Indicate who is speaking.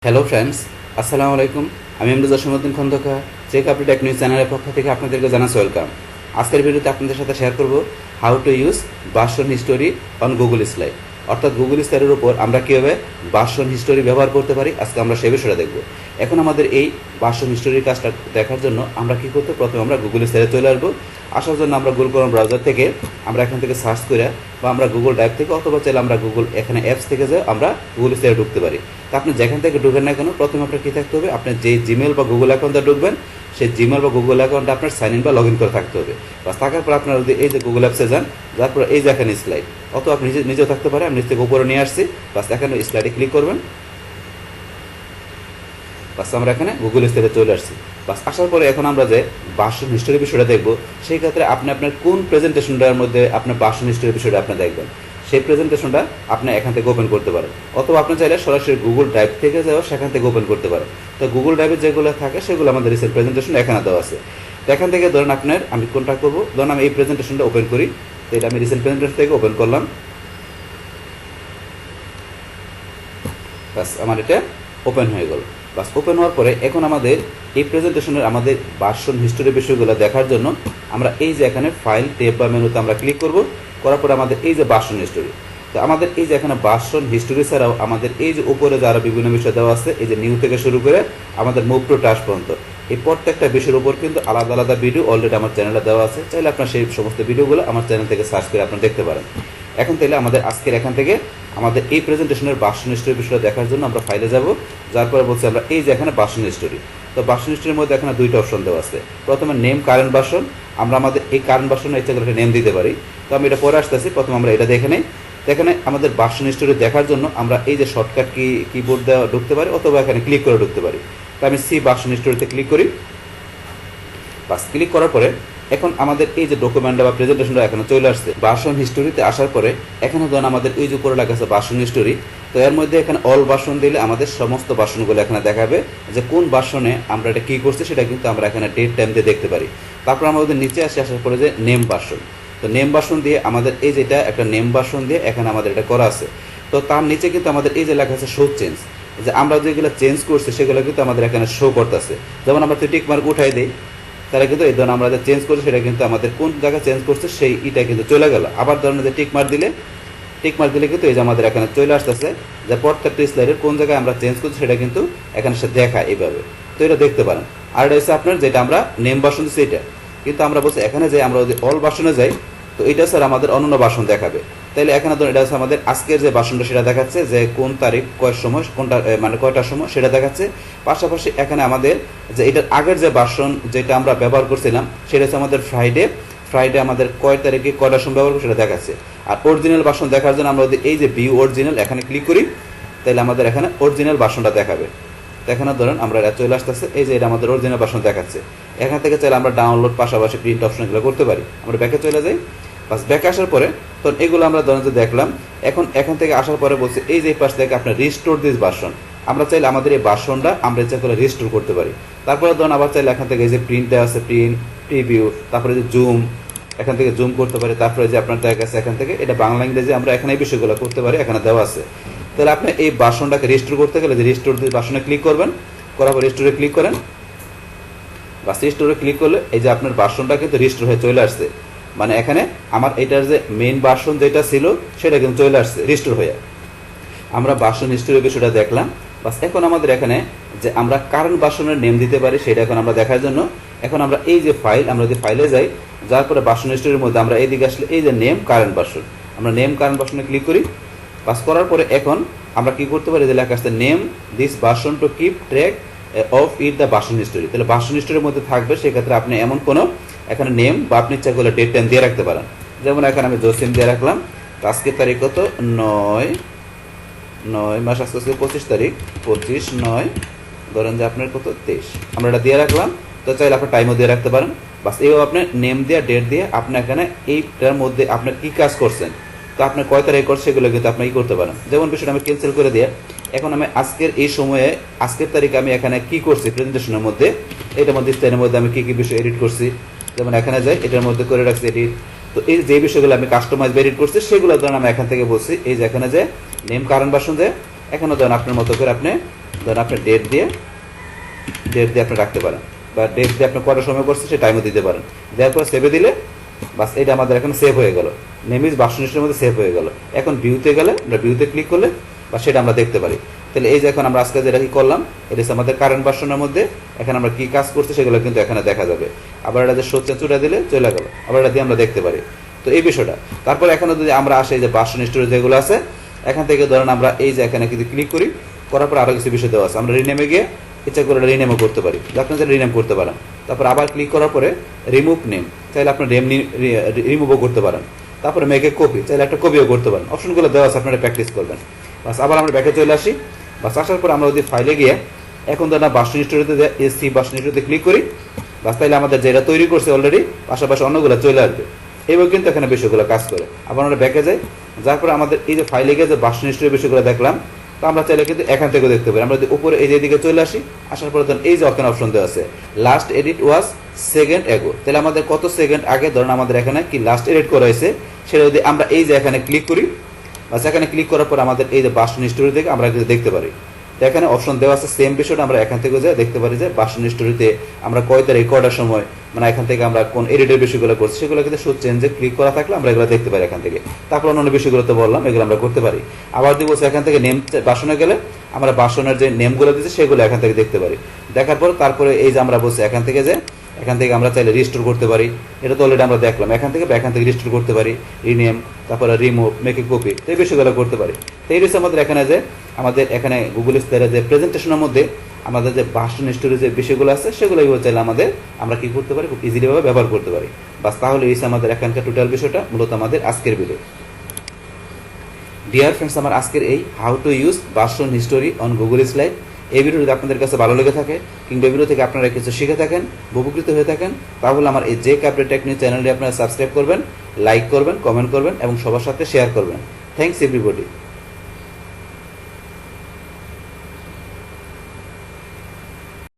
Speaker 1: Hello friends, আসসালামু আলাইকুম। আমি MD Jasimuddin Khandakar check update tech news চ্যানেলের পক্ষ থেকে আপনাদেরকে জানাচ্ছি ওয়েলকাম। আজকের ভিডিওতে আপনাদের সাথে শেয়ার করব how to use version history on Google slide, অর্থাৎ গুগল স্লাইডের উপর আমরা কীভাবে ভার্সন হিস্টোরি ব্যবহার করতে পারি। আজকে আমরা সেই বিষয়টা দেখব। এখন আমাদের এই ভার্সন হিস্টোরির কাজটা দেখার জন্য আমরা কী করতে, প্রথমে আমরা গুগল স্লাইডে চলে আসবো। আসার জন্য আমরা গুগল ক্রোম ব্রাউজার থেকে আমরা এখান থেকে সার্চ করে বা আমরা গুগল ড্রাইভ থেকে অথবা চাইলে আমরা গুগল এখানে অ্যাপস থেকে যাই আমরা গুগল স্লাইডে ঢুকতে পারি। তা আপনি যেখান থেকে ঢুকেন না কেন, প্রথমে আপনার কী থাকতে হবে, আপনি যে জিমেল বা গুগল অ্যাকাউন্টে ঢুকবেন সেই জিমেল বা গুগল অ্যাকাউন্টে আপনার সাইন ইন বা লগ ইন করে থাকতে হবে। বাস থাকার পর আপনার যদি এই যে গুগল অ্যাপসে যান, তারপর এই যে এখানে স্লাইড, অথবা আপনি নিজেও থাকতে পারে, আমি নিচ থেকে উপরে নিয়ে আসছি। বাস এখানে স্লাইডে ক্লিক করবেন। বাস আমরা এখানে গুগল স্লাইডে চলে আসছি। বাস আসার পরে এখন আমরা যে ভার্সন হিস্টোরি বিষয়টা দেখবো, সেই ক্ষেত্রে আপনি আপনার কোন প্রেজেন্টেশনটার মধ্যে আপনার ভার্সন হিস্টোরি বিষয়টা আপনি দেখবেন, সেই প্রেজেন্টেশনটা আপনি এখান থেকে ওপেন করতে পারেন, অথবা আপনি চাইলে সরাসরি গুগল ড্রাইভ থেকে যাওয়া সেখান থেকে ওপেন করতে পারেন। তো গুগল ড্রাইভে যেগুলো থাকে সেগুলো আমাদের রিসেন্ট প্রেজেন্টেশন এখানে দেওয়া আছে। তো এখান থেকে ধরেন আপনার আমি কোনটা করবো, ধরুন আমি এই প্রেজেন্টেশনটা ওপেন করি। তো এটা আমি রিসেন্ট প্রেজেন্টেশন থেকে ওপেন করলাম। বাস আমার এটা ওপেন হয়ে গেল। বাস ওপেন হওয়ার পরে এখন আমাদের এই প্রেজেন্টেশনের আমাদের ভার্সন হিস্টোরি বিষয়গুলো দেখার জন্য আমরা এই যে এখানে ফাইল ট্যাব বা মেনুতে আমরা ক্লিক করব। করার পরে আমাদের এই যে ভার্সন হিস্টোরি, তো আমাদের এই যে এখানে ভার্সন হিস্টোরি ছাড়াও আমাদের এই যে উপরে যারা বিভিন্ন বিষয় দেওয়া আছে, এই যে নিউ থেকে শুরু করে আমাদের মুভ টু টাস্ক পর্যন্ত, এই প্রত্যেকটা বিষয়ের উপর কিন্তু আলাদা আলাদা ভিডিও অলরেডি আমার চ্যানেলে দেওয়া আছে। চাইলে আপনার সেই সমস্ত ভিডিওগুলো আমার চ্যানেল থেকে সার্চ করে আপনারা দেখতে পারেন। এখন তাইলে আমাদের আজকের এখান থেকে আমাদের এই প্রেজেন্টেশনের ভার্সন হিস্টোরি বিষয়টা দেখার জন্য আমরা ফাইলে যাব। যার পরে বলছি আমরা এই যে এখানে ভার্সন হিস্টোরি, তো ভার্সন হিস্টোরির মধ্যে এখানে দুইটা অপশন দেওয়া আছে। প্রথমে নেম কারেন্ট ভার্সন, আমরা আমাদের এই কারেন্ট ভার্সনে ইচ্ছা করে একটা নেম দিতে পারি। তো আমি এটা পরে আসতেছি, প্রথমে আমরা এটা দেখে নেই। এখানে আমাদের ভার্সন হিস্টোরি দেখার জন্য আমরা এই যে শর্টকাট কিবোর্ড দেওয়া ঢুকতে পারি, অথবা এখানে ক্লিক করে ঢুকতে পারি। তো আমি সি ভার্সন হিস্টোরিতে ক্লিক করি। বাস ক্লিক করার পরে এখন আমাদের এই যে ডকুমেন্টটা বা প্রেজেন্টেশনটা এখানে চলে আসছে। ভার্সন হিস্টোরিতে আসার পরে এখানে ধরুন আমাদের এই যে উপরে লেখা আছে ভার্সন হিস্টোরি, তো এর মধ্যে এখানে অল ভার্সন দিলে আমাদের সমস্ত ভার্সনগুলো এখানে দেখাবে যে কোন ভার্সনে আমরা এটা কী করছি, সেটা কিন্তু আমরা এখানে ডেট টাইম দিয়ে দেখতে পারি। তারপর আমাদের নিচে আসার পরে যে নেম ভার্সন, তো নেম ভার্সন দিয়ে আমাদের এই যেটা একটা নেম ভার্সন দিয়ে এখানে আমাদের এটা করা আছে। তো তার নিচে কিন্তু আমাদের এই যে লেখা আছে শো চেঞ্জ, যে আমরা যেগুলো চেঞ্জ করছি সেগুলো কিন্তু আমাদের এখানে শো করতেছে। যেমন আমরা টিক মার্ক উঠাই দিই, তাহলে কিন্তু এই ধরনের আমরা যে চেঞ্জ করছি সেটা কিন্তু আমাদের কোন জায়গায় চেঞ্জ করছে সেই ইটা কিন্তু চলে গেল। আবার ধরেন যে টিক মার্ক দিলে কিন্তু এই যে আমাদের এখানে চলে আসতেছে যে প্রত্যেকটা স্লাইডের কোন জায়গায় আমরা চেঞ্জ করছি সেটা কিন্তু এখানে সে দেখায় এইভাবে। তো এটা দেখতে পারেন। আর এটা হচ্ছে আপনার যেটা আমরা নেম ভার্সন দিচ্ছি এটা, কিন্তু আমরা বলছি এখানে যে আমরা যদি অল ভার্সনে যাই, তো এটা স্যার আমাদের অন্যান্য ভার্সন দেখাবে। তাইলে এখানে ধরুন এটা হচ্ছে আমাদের আজকের যে ভার্সনটা সেটা দেখাচ্ছে, যে কোন তারিখ কয় সময় কোনটা মানে কয়টার সময় সেটা দেখাচ্ছে। পাশাপাশি এখানে আমাদের যে এটার আগের যে ভার্সন যেটা আমরা ব্যবহার করছিলাম সেটা হচ্ছে আমাদের ফ্রাইডে আমাদের কয় তারিখে কয়টার সময় ব্যবহার করছি সেটা দেখাচ্ছে। আর অরিজিনাল ভার্সন দেখার জন্য আমরা যদি এই যে ভিউ অরিজিনাল এখানে ক্লিক করি, তাহলে আমাদের এখানে অরিজিনাল ভার্সনটা দেখাবে। তো এখানে ধরেন আমরা এটা চলে আসতেছে, এই যে এটা আমাদের অরিজিনাল ভার্সন দেখাচ্ছে। এখান থেকে চাইলে আমরা ডাউনলোড পাশাপাশি প্রিন্ট অপশন এগুলো করতে পারি। আমরা ব্যাকে চলে যাই। বাস ব্যাকে আসার পরে তো এগুলো আমরা ধরেন যে দেখলাম। এখন এখান থেকে আসার পরে বলছে এই যে পাশ থেকে আপনার রিস্টোর দিস ভার্সন, আমরা চাইলে আমাদের এই ভার্সনটা আমরা ইচ্ছা করে রিস্টোর করতে পারি। তারপরে ধরুন আবার চাইলে এখান থেকে এই যে প্রিন্ট দেওয়া আছে, প্রিন্ট প্রিভিউ, তারপরে যে জুম, এখান থেকে জুম করতে পারি। তারপরে যে আপনার দেখা গেছে এখান থেকে এটা বাংলা ইংরেজি আমরা এখানে এই বিষয়গুলো করতে পারি, এখানে দেওয়া আছে। তাহলে আপনি এই ভার্সনটাকে রিস্টোর করতে গেলে যে রিস্টোর দিস ভার্সনে ক্লিক করবেন, করার পর রিস্টোরে ক্লিক করেন। বাস রিস্টোরে ক্লিক করলে এই যে আপনার ভার্সনটা কিন্তু রিস্টোর হয়ে চলে আসছে। মানে এখানে আমার এটার যে মেইন ভার্সন যেটা ছিল সেটা কিন্তু চলে আসছে রিস্টোর হয়ে। আমরা ভার্সন হিস্টোরি বিষয়টা দেখলাম। বাস এখন আমাদের এখানে যে আমরা কারেন্ট ভার্সনের নেম দিতে পারি সেটা এখন আমরা দেখার জন্য এখন আমরা এই যে ফাইল, আমরা যদি ফাইলে যাই, যার পরে ভার্সন হিস্টোরির মধ্যে আমরা এইদিকে আসলে এই যে নেম কারেন্ট ভার্সন, আমরা নেম কারেন্ট ভার্সনে ক্লিক করি। পাস করার পরে এখন আমরা কি করতে পারি, যে লেখা আসছে name this version to keep track of it the version history. তাহলে ভার্সন হিস্টোরির মধ্যে থাকবে, সেক্ষেত্রে আপনি এমন কোনো এখানে নেম বা আপনি ইচ্ছা করলে ডেট টাইম দিয়ে রাখতে পারেন। যেমন এখানে আমি জসিম দিয়ে রাখলাম। আজকের তারিখ কত, 9 মাস, আজকে 25 তারিখ, 25/9 ধরেন যে আপনার কত 23, আমরা এটা দিয়ে রাখলাম। তো চাইলে আপনার টাইমও দিয়ে রাখতে পারেন। বাস এইভাবে আপনি নেম দিয়ে ডেট দিয়ে আপনি এখানে এইটার মধ্যে আপনার কী কাজ করছেন, তো আপনার কয় তারিখ করছে সেগুলো কিন্তু আপনি ই করতে পারেন। যেমন বিষয়টা আমি ক্যান্সেল করে দিয়ে এখন আমি আজকের এই সময়ে আজকের তারিখে আমি এখানে কি করছি প্রেজেন্টেশনের মধ্যে, এটার মধ্যে স্টাইলের মধ্যে আমি কী বিষয় এডিট করছি, যেমন এখানে যাই এটার মধ্যে করে রাখছি এডিট। তো এই যে বিষয়গুলো আমি কাস্টমাইজ এডিট করছি সেগুলো ধরেন আমি এখান থেকে বলছি এই যে এখানে যে নেম কারেন্ট ভার্সন যে এখানে ধরেন আপনার মতো করে আপনি ধরেন আপনি ডেট দিয়ে আপনি রাখতে পারেন, বা ডেট দিয়ে আপনি কটার সময় করছেন সে টাইমও দিতে পারেন। দেওয়ার পর সেভে দিলে বাস এটা আমাদের এখন সেভ হয়ে গেল, নেম ইজ ভার্সন হিস্ট্রির মধ্যে সেভ হয়ে গেল। এখন ভিউতে গেলে আমরা ভিউতে ক্লিক করলে বা সেটা আমরা দেখতে পারি। তাহলে এই যে এখন আমরা আজকে যেটা কি করলাম, এটা হচ্ছে আমাদের কারেন্ট ভার্সনের মধ্যে এখন আমরা কি কাজ করছি সেগুলো কিন্তু এখানে দেখা যাবে। আবার এটা যে শো চেঞ্জ চুটা দিলে চলে গেল, আবার এটা দিয়ে আমরা দেখতে পারি। তো এই বিষয়টা তারপর এখানে যদি আমরা আসি যে ভার্সন হিস্ট্রি যেগুলো আছে এখান থেকে ধরেন আমরা এই যে এখানে কিন্তু ক্লিক করি, করার পর আরও কিছু বিষয় দেওয়া আছে, আমরা রিনেমে গিয়ে ইচ্ছা করে রিনেমও করতে পারি, আপনি চাইলে রিনেম করতে পারেন। তারপর আবার ক্লিক করার পরে রিমুভ নেম, চাইলে আপনি নেম রিমুভও করতে পারেন। তারপরে মেকে কপি, চাইলে একটা কপিও করতে পারেন। অপশনগুলো দেওয়া আছে, আপনারা প্র্যাকটিস করবেন। বাস আবার আমরা ব্যাকে চলে আসি। বাস আসার পর আমরা যদি ফাইলে গিয়ে এখন ধরেন ভার্সন হিস্ট্রিতে এসি ভার্সন হিস্ট্রিতে ক্লিক করি, বাস তাইলে আমাদের যেটা তৈরি করছে অলরেডি পাশাপাশি অন্যগুলো চলে আসবে। এইভাবে কিন্তু এখানে বিষয়গুলো কাজ করে। আবার আমরা ব্যাকে যাই, যার পরে আমাদের এই যে ফাইলে গিয়ে যে ভার্সন হিস্ট্রির বিষয়গুলো দেখলাম, তো আমরা চাইলে কিন্তু এখান থেকেও দেখতে পারি। আমরা যদি উপরে এই যে দিকে চলে আসি, আসার পরে ধরুন এই যে অপশন অপশন দেওয়া আছে লাস্ট এডিট ওয়াজ সেকেন্ড এগো, তাহলে আমাদের কত সেকেন্ড আগে ধরুন আমাদের এখানে কি লাস্ট এডিট করা হয়েছে সেটা যদি আমরা এই যে এখানে ক্লিক করি, বাস এখানে ক্লিক করার পর আমাদের এই যে ভার্সন হিস্ট্রি থেকে আমরা কিন্তু দেখতে পারি। তো এখানে অপশন দেওয়া আছে, সেম বিষয়টা আমরা এখান থেকে যে দেখতে পারি যে ভার্সন হিস্ট্রিতে আমরা কয় তারিখ কটার সময়, মানে এখান থেকে আমরা কোন এডিটের বিষয়গুলো করছি সেগুলো কিন্তু শো চেঞ্জে ক্লিক করা থাকলে আমরা এগুলো দেখতে পারি এখান থেকে। তারপর অন্যান্য বিষয়গুলো তো বললাম, এগুলো আমরা করতে পারি। আবার দিব এখান থেকে নেম ভার্সনে গেলে আমরা ভার্সনের যে নেমগুলো দিচ্ছি সেগুলো এখান থেকে দেখতে পারি। দেখার পর তারপরে এই যে আমরা বলছি এখান থেকে যে এখান থেকে আমরা চাইলে রিস্টোর করতে পারি, এটা তো অলরেডি আমরা দেখলাম। এখান থেকে রিস্টোর করতে পারি, রিনেম, তারপরে রিমুভ, মেকে কপি, তো এই বিষয়গুলো করতে পারি। তো এই রয়েছে আমাদের এখানে যে আমাদের এখানে গুগল স্টাইলের যে প্রেজেন্টেশনের মধ্যে আমাদের যে ভার্সন হিস্ট্রি যে বিষয়গুলো আছে সেগুলো চাইলে আমাদের আমরা কি করতে পারি, খুব ইজিলি ভাবে ব্যবহার করতে পারি। বাস তাহলে এই আমাদের এখানকার টোটাল বিষয়টা মূলত আমাদের আজকের ভিডিও। ডিয়ার ফ্রেন্ডস, আমার আজকের এই how to use version history on Google slide এই ভিডিও যদি আপনাদের কাছে ভালো লেগে থাকে কিংবা ভিডিও থেকে আপনারা কিছু শিখে থাকেন, উপকৃত হয়ে থাকেন, তাহলে আমার এই যে ক্যাপ্টেন টেকনিক চ্যানেলটি আপনারা সাবস্ক্রাইব করবেন, লাইক করবেন, কমেন্ট করবেন এবং সবার সাথে শেয়ার করবেন। Thanks everybody.